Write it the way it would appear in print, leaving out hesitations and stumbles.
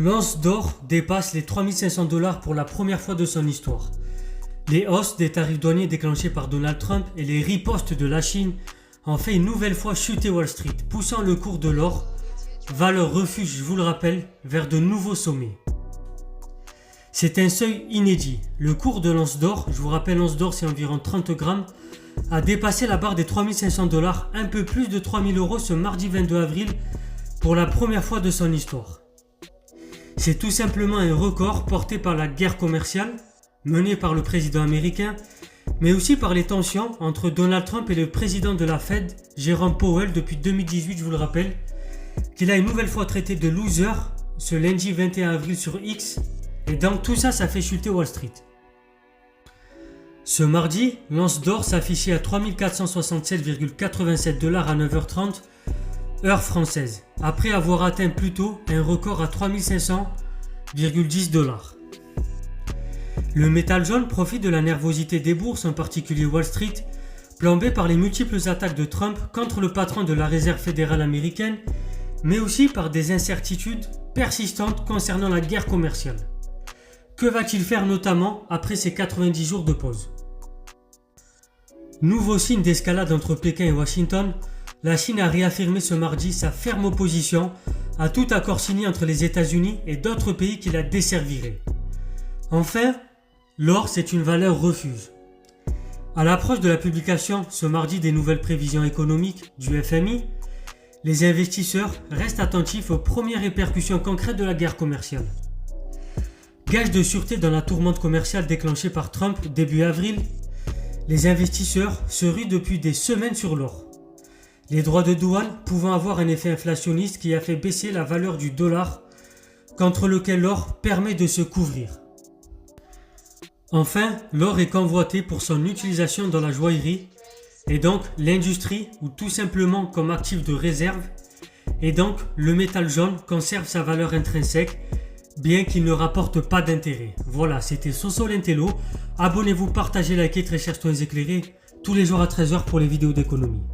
L'once d'or dépasse les 3500 $ pour la première fois de son histoire. Les hausses des tarifs douaniers déclenchées par Donald Trump et les ripostes de la Chine ont fait une nouvelle fois chuter Wall Street, poussant le cours de l'or, valeur refuge, je vous le rappelle, vers de nouveaux sommets. C'est un seuil inédit. Le cours de l'once d'or, je vous rappelle, l'once d'or c'est environ 30 grammes, a dépassé la barre des 3500 $, un peu plus de 3000 € ce mardi 22 avril pour la première fois de son histoire. C'est tout simplement un record porté par la guerre commerciale menée par le président américain, mais aussi par les tensions entre Donald Trump et le président de la Fed, Jerome Powell, depuis 2018, je vous le rappelle, qu'il a une nouvelle fois traité de loser ce lundi 21 avril sur X, et donc tout ça, ça fait chuter Wall Street. Ce mardi, l'once d'or s'affichait à 3467,87 $ à 9h30, heure française, après avoir atteint plus tôt un record à 3500,10 $. Le métal jaune profite de la nervosité des bourses, en particulier Wall Street, plombée par les multiples attaques de Trump contre le patron de la Réserve fédérale américaine, mais aussi par des incertitudes persistantes concernant la guerre commerciale. Que va-t-il faire notamment après ces 90 jours de pause? Nouveau signe d'escalade entre Pékin et Washington, la Chine a réaffirmé ce mardi sa ferme opposition à tout accord signé entre les États-Unis et d'autres pays qui la desserviraient. Enfin, l'or c'est une valeur refuge. À l'approche de la publication ce mardi des nouvelles prévisions économiques du FMI, les investisseurs restent attentifs aux premières répercussions concrètes de la guerre commerciale. Gage de sûreté dans la tourmente commerciale déclenchée par Trump début avril, les investisseurs se ruent depuis des semaines sur l'or. Les droits de douane pouvant avoir un effet inflationniste qui a fait baisser la valeur du dollar contre lequel l'or permet de se couvrir. Enfin, l'or est convoité pour son utilisation dans la joaillerie et donc l'industrie ou tout simplement comme actif de réserve, et donc le métal jaune conserve sa valeur intrinsèque bien qu'il ne rapporte pas d'intérêt. Voilà, c'était Soso l'Intello. Abonnez-vous, partagez, likez, très chers citoyens éclairés, tous les jours à 13h pour les vidéos d'économie.